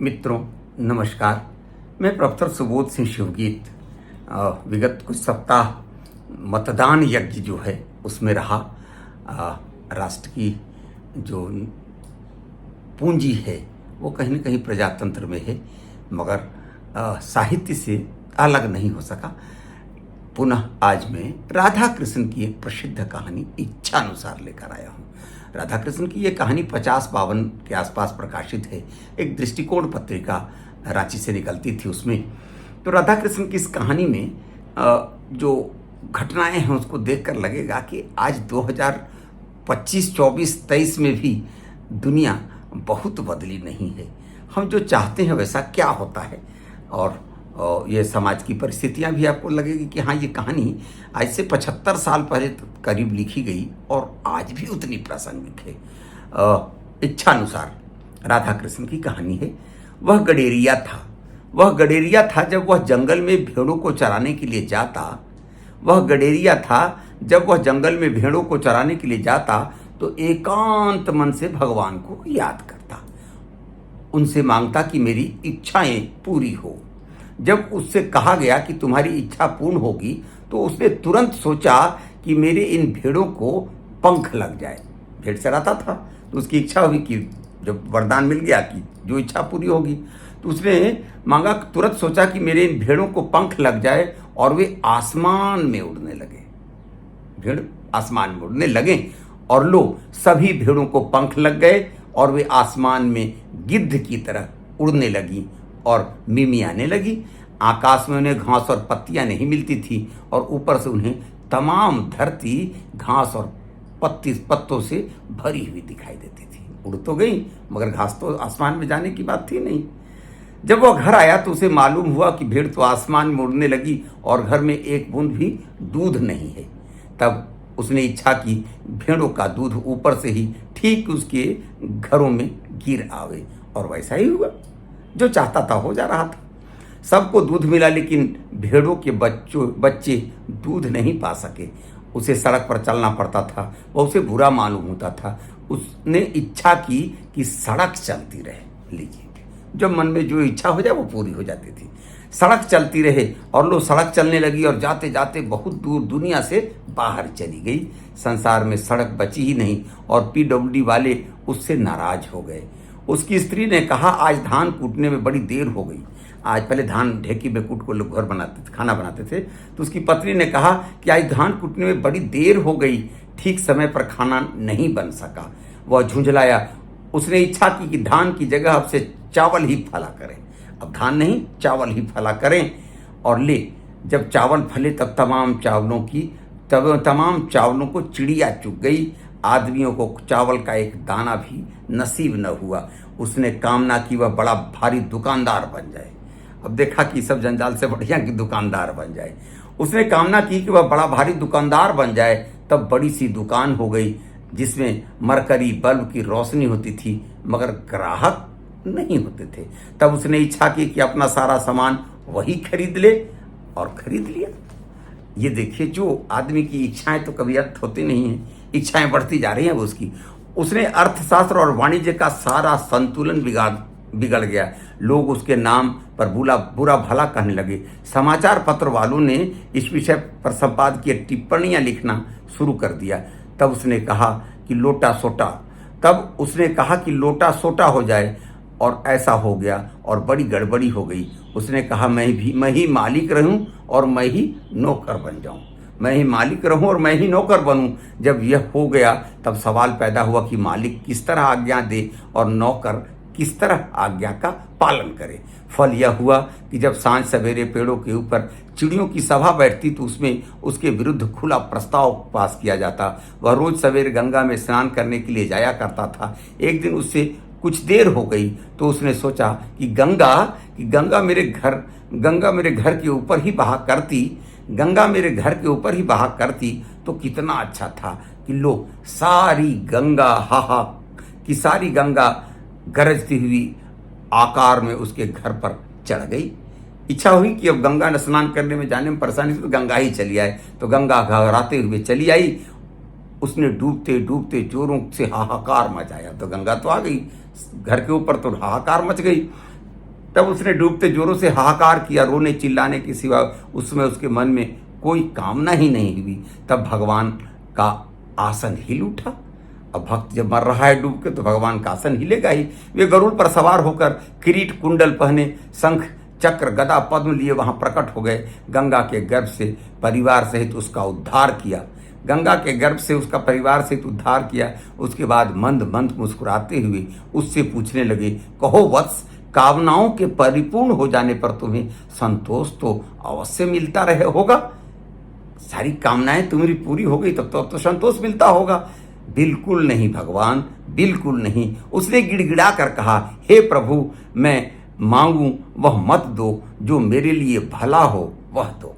मित्रों नमस्कार। मैं प्रोफेसर सुबोध सिंह शिवगीत विगत कुछ सप्ताह मतदान यज्ञ जो है उसमें रहा। राष्ट्र की जो पूंजी है वो कहीं ना कहीं प्रजातंत्र में है, मगर साहित्य से अलग नहीं हो सका। पुनः आज मैं राधा कृष्ण की एक प्रसिद्ध कहानी इच्छानुसार लेकर आया हूँ। राधा कृष्ण की ये कहानी 50-52 के आसपास प्रकाशित है। एक दृष्टिकोण पत्रिका रांची से निकलती थी उसमें। तो राधा कृष्ण की इस कहानी में जो घटनाएं हैं उसको देखकर लगेगा कि आज 2025, 24, 23 में भी दुनिया बहुत बदली नहीं है। हम जो चाहते हैं वैसा क्या होता है, और ये समाज की परिस्थितियां भी आपको लगेगी कि हाँ, ये कहानी आज से 75 साल पहले करीब लिखी गई और आज भी उतनी प्रासंगिक है। इच्छानुसार राधा कृष्ण की कहानी है। वह गडेरिया था जब वह जंगल में भेड़ों को चराने के लिए जाता तो एकांत मन से भगवान को याद करता, उनसे मांगता कि मेरी इच्छाएं पूरी हो। जब उससे कहा गया कि तुम्हारी इच्छा पूर्ण होगी तो उसने तुरंत सोचा कि मेरे इन भेड़ों को पंख लग जाए। भेड़ चराता था तो उसकी इच्छा हुई कि जब वरदान मिल गया कि जो इच्छा पूरी होगी, तो उसने मांगा, तुरंत सोचा कि मेरे इन भेड़ों को पंख लग जाए और वे आसमान में उड़ने लगे। भेड़ आसमान में उड़ने लगे और लो, सभी भेड़ों को पंख लग गए और वे आसमान में गिद्ध की तरह उड़ने लगी और मिमी आने लगी। आकाश में उन्हें घास और पत्तियां नहीं मिलती थी और ऊपर से उन्हें तमाम धरती घास और पत्तों से भरी हुई दिखाई देती थी। उड़ तो गई मगर घास तो आसमान में जाने की बात थी नहीं। जब वह घर आया तो उसे मालूम हुआ कि भेड़ तो आसमान में उड़ने लगी और घर में एक बूंद भी दूध नहीं है। तब उसने इच्छा की भेड़ों का दूध ऊपर से ही ठीक उसके घरों में गिर आवे, और वैसा ही हुआ। जो चाहता था हो जा रहा था। सबको दूध मिला, लेकिन भेड़ों के बच्चे दूध नहीं पा सके। उसे सड़क पर चलना पड़ता था, वह उसे बुरा मालूम होता था। उसने इच्छा की कि सड़क चलती रहे। लीजिए, जब मन में जो इच्छा हो जाए वो पूरी हो जाती थी। सड़क चलती रहे और लो सड़क चलने लगी और जाते जाते बहुत दूर दुनिया से बाहर चली गई। संसार में सड़क बची ही नहीं और PWD वाले उससे नाराज हो गए। उसकी स्त्री ने कहा, आज धान कूटने में बड़ी देर हो गई। आज पहले धान ढेकी में कूट को लोग घर बनाते थे, खाना बनाते थे। तो उसकी पत्नी ने कहा कि आज धान कूटने में बड़ी देर हो गई, ठीक समय पर खाना नहीं बन सका। वह झुंझलाया। उसने इच्छा की कि धान की जगह अब से चावल ही फला करें। अब धान नहीं, चावल ही फला करें। और ले, जब चावल फले तब तमाम चावलों को चिड़िया चुग गई। आदमियों को चावल का एक दाना भी नसीब न हुआ। उसने कामना की वह बड़ा भारी दुकानदार बन जाए। अब देखा कि सब जंजाल से बढ़िया कि दुकानदार बन जाए। उसने कामना की कि वह बड़ा भारी दुकानदार बन जाए। तब बड़ी सी दुकान हो गई जिसमें मरकरी बल्ब की रोशनी होती थी, मगर ग्राहक नहीं होते थे। तब उसने इच्छा की कि अपना सारा सामान वही खरीद ले, और खरीद लिया। ये देखिए, जो आदमी की इच्छाएं तो कभी अंत होती नहीं है, इच्छाएं बढ़ती जा रही हैं उसकी। उसने अर्थशास्त्र और वाणिज्य का सारा संतुलन बिगड़ गया। लोग उसके नाम पर बुरा भला कहने लगे। समाचार पत्र वालों ने इस विषय पर संपादकीय टिप्पणियां लिखना शुरू कर दिया। तब उसने कहा कि लोटा सोटा हो जाए, और ऐसा हो गया और बड़ी गड़बड़ी हो गई। उसने कहा, मैं ही मालिक रहूं और मैं ही नौकर बन जाऊं। मैं ही मालिक रहूं और मैं ही नौकर बनूं। जब यह हो गया तब सवाल पैदा हुआ कि मालिक किस तरह आज्ञा दे और नौकर किस तरह आज्ञा का पालन करे। फल यह हुआ कि जब सांझ सवेरे पेड़ों के ऊपर चिड़ियों की सभा बैठती तो उसमें उसके विरुद्ध खुला प्रस्ताव पास किया जाता। वह रोज सवेरे गंगा में स्नान करने के लिए जाया करता था। एक दिन उससे कुछ देर हो गई तो उसने सोचा कि गंगा मेरे घर के ऊपर ही बहा करती तो कितना अच्छा था। कि लो, सारी गंगा गरजती हुई आकार में उसके घर पर चढ़ गई। इच्छा हुई कि अब गंगा में स्नान करने में जाने में परेशानी, तो गंगा ही चली आए। तो गंगा घबराते हुए चली आई। उसने डूबते डूबते जोरों से हाहाकार मचाया। तो गंगा तो आ गई, घर के ऊपर तो हाहाकार मच गई। तब उसने डूबते जोरों से हाहाकार किया, रोने चिल्लाने के सिवा उसमें उसके मन में कोई कामना ही नहीं हुई। तब भगवान का आसन हिल उठा। अब भक्त जब मर रहा है डूब के तो भगवान का आसन हिलेगा ही। वे गरुड़ पर सवार होकर किरीट कुंडल पहने, शंख चक्र गदा पद्म लिए वहां प्रकट हो गए। गंगा के गर्भ से परिवार सहित उसका उद्धार किया। गंगा के गर्भ से उसका परिवार सहित उद्धार किया। उसके बाद मंद मंद मुस्कुराते हुए उससे पूछने लगे, कहो वत्स, कामनाओं के परिपूर्ण हो जाने पर तुम्हें संतोष तो अवश्य मिलता रहे होगा। सारी कामनाएं तुम्हारी पूरी हो गई तब तो संतोष मिलता होगा। बिल्कुल नहीं भगवान, बिल्कुल नहीं। उसने गिड़गिड़ा कर कहा, हे प्रभु, मैं मांगू वह मत दो, जो मेरे लिए भला हो वह दो।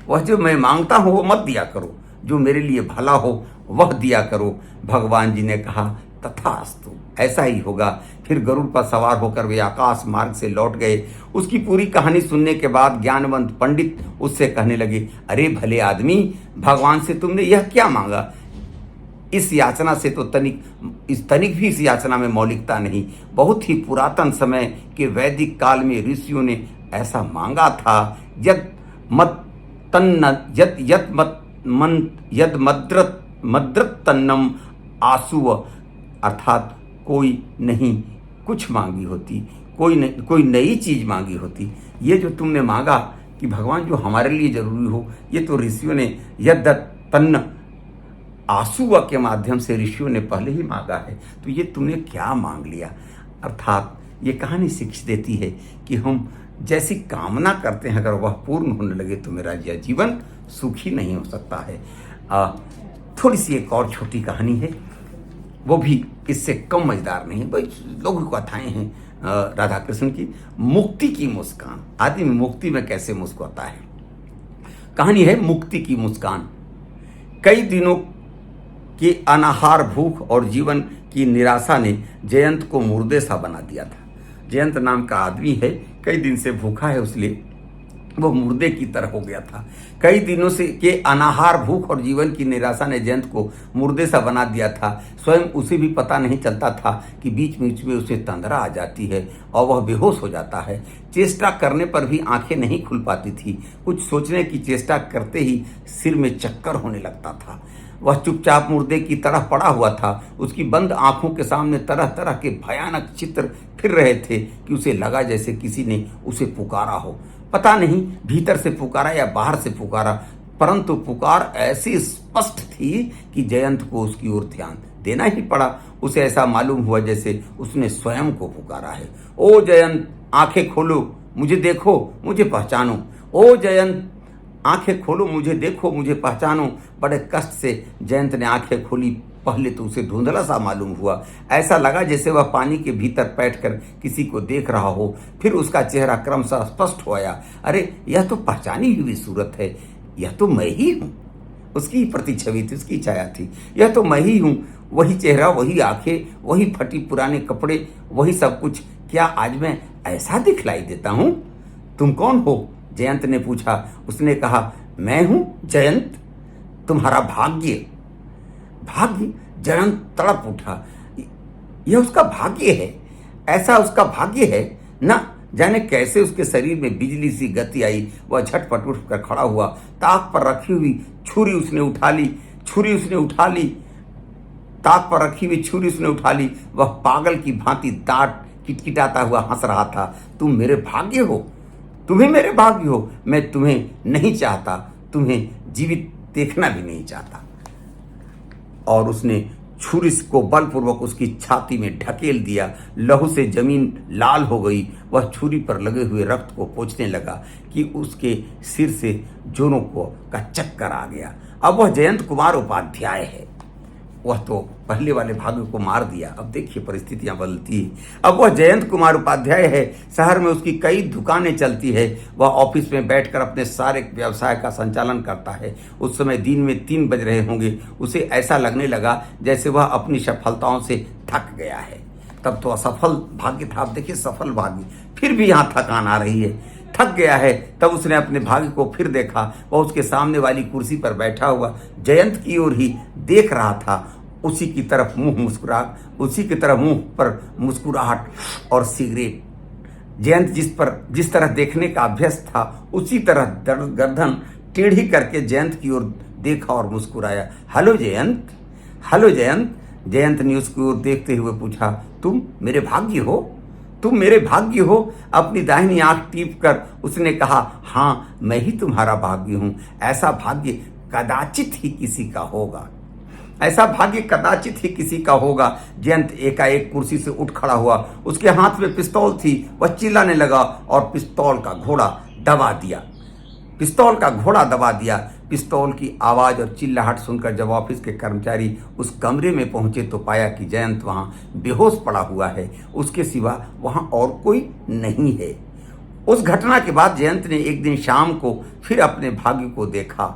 वह जो मैं मांगता हूं वो मत दिया करो, जो मेरे लिए भला हो वह दिया करो। भगवान जी ने कहा, तथास्तु, ऐसा ही होगा। फिर गरुड़ पर सवार होकर वे आकाश मार्ग से लौट गए। उसकी पूरी कहानी सुनने के बाद ज्ञानवंत पंडित उससे कहने लगे, अरे भले आदमी, भगवान से तुमने यह क्या मांगा? इस याचना से तो तनिक भी इस याचना में मौलिकता नहीं। बहुत ही पुरातन समय के वैदिक काल में ऋषियों ने ऐसा मांगा था, यद मद्रत तन्नम आसुव, अर्थात कोई नहीं कुछ मांगी होती, कोई नई चीज मांगी होती। ये जो तुमने मांगा कि भगवान जो हमारे लिए जरूरी हो, ये तो ऋषियों ने यद तन्न आंसुआ के माध्यम से ऋषियों ने पहले ही मांगा है। तो ये तुमने क्या मांग लिया? अर्थात ये कहानी शिक्षा देती है कि हम जैसी कामना करते हैं अगर वह पूर्ण होने लगे तो मेरा यह जीवन सुखी नहीं हो सकता है। थोड़ी सी एक और छोटी कहानी है, वो भी इससे कम मजेदार नहीं है। बड़ी लोग कथाएं हैं राधा कृष्ण की। मुक्ति की मुस्कान, आदमी मुक्ति में कैसे मुस्कुराता है। कहानी है मुक्ति की मुस्कान। कई दिनों की अनाहार भूख और जीवन की निराशा ने जयंत को मुर्दे सा बना दिया था। जयंत नाम का आदमी है, कई दिन से भूखा है, इसलिए वो मुर्दे की तरह हो गया था। कई दिनों से के अनाहार भूख और जीवन की निराशा ने जयंत को मुर्दे सा बना दिया था। स्वयं उसे भी पता नहीं चलता था कि बीच बीच में उसे तंद्रा आ जाती है और वह बेहोश हो जाता है। चेष्टा करने पर भी आंखें नहीं खुल पाती थी। कुछ सोचने की चेष्टा करते ही सिर में चक्कर होने लगता था। वह चुपचाप मुर्दे की तरह पड़ा हुआ था। उसकी बंद आंखों के सामने तरह तरह के भयानक चित्र फिर रहे थे कि उसे लगा जैसे किसी ने उसे पुकारा हो। पता नहीं भीतर से पुकारा या बाहर से पुकारा, परंतु पुकार ऐसी स्पष्ट थी कि जयंत को उसकी ओर ध्यान देना ही पड़ा। उसे ऐसा मालूम हुआ जैसे उसने स्वयं को पुकारा है। ओ जयंत, आंखें खोलो, मुझे देखो, मुझे पहचानो। ओ जयंत, आंखें खोलो, मुझे देखो, मुझे पहचानो। बड़े कष्ट से जयंत ने आंखें खोली। पहले तो उसे धुंधला सा मालूम हुआ, ऐसा लगा जैसे वह पानी के भीतर बैठकर किसी को देख रहा हो। फिर उसका चेहरा क्रमशः स्पष्ट हो आया। अरे, यह तो पहचानी हुई सूरत है, यह तो मैं ही हूँ। उसकी प्रतिछवि थी, उसकी छाया थी। यह तो मैं ही हूँ, वही चेहरा, वही आंखें, वही फटी पुराने कपड़े, वही सब कुछ। क्या आज मैं ऐसा दिखलाई देता हूँ? तुम कौन हो? जयंत ने पूछा। उसने कहा, मैं हूं जयंत, तुम्हारा भाग्य। भाग्य? जयंत तड़प उठा। यह उसका भाग्य है? ऐसा उसका भाग्य है ना? जाने कैसे उसके शरीर में बिजली सी गति आई। वह झटपट उठकर खड़ा हुआ। ताक पर रखी हुई छुरी उसने उठा ली। ताक पर रखी हुई छुरी उसने उठा ली। वह पागल की भांति दांत किटकिटाता हुआ हंस रहा था। तुम मेरे भाग्य हो, तुम्हें मेरे भाग्य हो। मैं तुम्हें नहीं चाहता, तुम्हें जीवित देखना भी नहीं चाहता। और उसने छुरी को बलपूर्वक उसकी छाती में ढकेल दिया। लहू से जमीन लाल हो गई। वह छुरी पर लगे हुए रक्त को पोंछने लगा कि उसके सिर से जोरों का चक्कर आ गया। अब वह जयंत कुमार उपाध्याय है। वह तो पहले वाले भाग्य को मार दिया। अब देखिए परिस्थितियां बदलती है। अब वह जयंत कुमार उपाध्याय है। शहर में उसकी कई दुकानें चलती है। वह ऑफिस में बैठकर अपने सारे व्यवसाय का संचालन करता है। उस समय दिन में 3 बज रहे होंगे। उसे ऐसा लगने लगा जैसे वह अपनी सफलताओं से थक गया है। तब तो असफल भाग्य था, अब देखिए सफल भाग्य। फिर भी यहाँ थकान आ रही है, थक गया है। तब उसने अपने भाग्य को फिर देखा। वह उसके सामने वाली कुर्सी पर बैठा हुआ जयंत की ओर ही देख रहा था। उसी की तरफ मुंह पर मुस्कुराहट और सिगरेट जयंत जिस तरह देखने का अभ्यस्त था उसी तरह गर्दन टेढ़ी करके जयंत की ओर देखा और मुस्कुराया। Hello Jayant, hello Jayant. जयंत ने उसकी ओर देखते हुए पूछा, तुम मेरे भाग्य हो, तुम मेरे भाग्य हो। अपनी दाहिनी आंख टीप कर उसने कहा, हाँ मैं ही तुम्हारा भाग्य हूं। ऐसा भाग्य कदाचित ही किसी का होगा, ऐसा भाग्य कदाचित ही किसी का होगा। जयंत एकाएक कुर्सी से उठ खड़ा हुआ। उसके हाथ में पिस्तौल थी। वह चिल्लाने लगा और पिस्तौल का घोड़ा दबा दिया। पिस्तौल का घोड़ा दबा दिया। पिस्तौल की आवाज और चिल्लाहट सुनकर जब ऑफिस के कर्मचारी उस कमरे में पहुंचे तो पाया कि जयंत वहां बेहोश पड़ा हुआ है। उसके सिवा वहां और कोई नहीं है। उस घटना के बाद जयंत ने एक दिन शाम को फिर अपने भाग्य को देखा।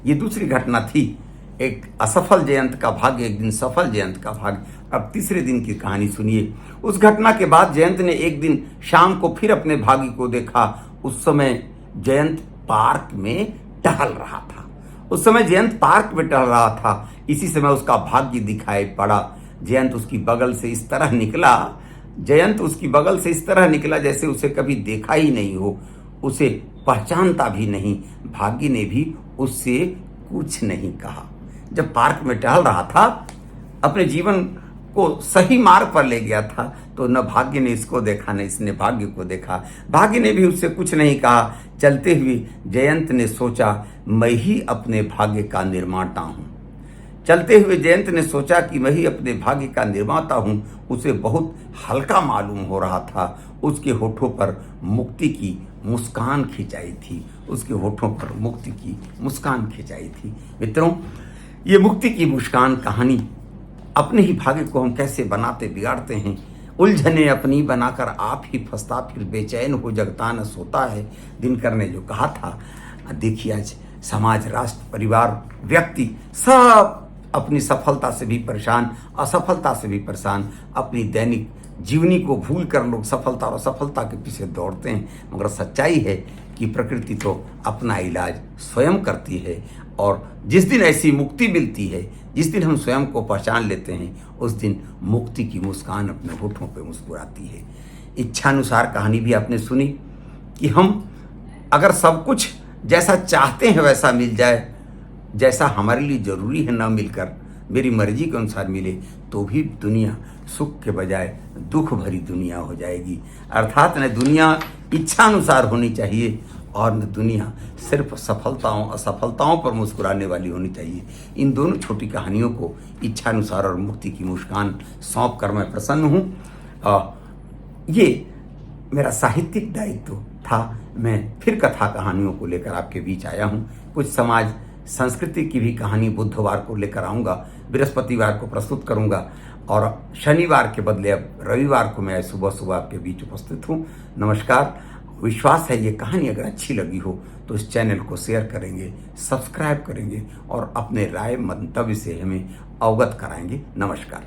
ये दूसरी घटना थी। एक असफल जयंत का भाग्य, एक दिन सफल जयंत का भाग्य। अब तीसरे दिन की कहानी सुनिए। उस घटना के बाद जयंत ने एक दिन शाम को फिर अपने भाग्य को देखा। उस समय जयंत पार्क में टहल रहा था। उस समय जयंत पार्क में टहल रहा था। इसी समय उसका भाग्य दिखाई पड़ा। जयंत उसकी बगल से इस तरह निकला, जयंत उसकी बगल से इस तरह निकला जैसे उसे कभी देखा ही नहीं हो, उसे पहचानता भी नहीं। भाग्य ने भी उससे कुछ नहीं कहा। जब पार्क में टहल रहा था, अपने जीवन को सही मार्ग पर ले गया था, तो न भाग्य ने इसको देखा न इसने भाग्य को देखा। भाग्य ने भी उससे कुछ नहीं कहा। चलते हुए जयंत ने सोचा, मैं ही अपने भाग्य का निर्माता हूं। चलते हुए जयंत ने सोचा कि मैं ही अपने भाग्य का निर्माता हूं। उसे बहुत हल्का मालूम हो रहा था। उसके होठों पर मुक्ति की मुस्कान खिंचाई थी। उसके होठों पर मुक्ति की मुस्कान खिंचाई थी। मित्रों, ये मुक्ति की मुस्कान कहानी, अपने ही भाग्य को हम कैसे बनाते बिगाड़ते हैं। उलझने अपनी बनाकर आप ही फंसता, फिर बेचैन हो जगता न सोता है। दिनकर ने जो कहा था, देखिए आज समाज, राष्ट्र, परिवार, व्यक्ति सब अपनी सफलता से भी परेशान, असफलता से भी परेशान। अपनी दैनिक जीवनी को भूल कर लोग सफलता और असफलता के पीछे दौड़ते हैं। मगर सच्चाई है कि प्रकृति तो अपना इलाज स्वयं करती है। और जिस दिन ऐसी मुक्ति मिलती है, जिस दिन हम स्वयं को पहचान लेते हैं, उस दिन मुक्ति की मुस्कान अपने होठों पे मुस्कुराती है। इच्छानुसार कहानी भी आपने सुनी कि हम अगर सब कुछ जैसा चाहते हैं वैसा मिल जाए, जैसा हमारे लिए जरूरी है ना मिलकर मेरी मर्जी के अनुसार मिले, तो भी दुनिया सुख के बजाय दुख भरी दुनिया हो जाएगी। अर्थात न दुनिया इच्छानुसार होनी चाहिए और न दुनिया सिर्फ सफलताओं असफलताओं पर मुस्कुराने वाली होनी चाहिए। इन दोनों छोटी कहानियों को इच्छानुसार और मुक्ति की मुस्कान सौंप कर मैं प्रसन्न हूँ। ये मेरा साहित्यिक दायित्व था। मैं फिर कथा कहानियों को लेकर आपके बीच आया हूँ। कुछ समाज संस्कृति की भी कहानी बुधवार को लेकर आऊँगा, बृहस्पतिवार को प्रस्तुत करूँगा और शनिवार के बदले अब रविवार को मैं सुबह सुबह आपके बीच उपस्थित हूँ। नमस्कार। विश्वास है ये कहानी अगर अच्छी लगी हो तो इस चैनल को शेयर करेंगे, सब्सक्राइब करेंगे और अपने राय मंतव्य से हमें अवगत कराएंगे। नमस्कार।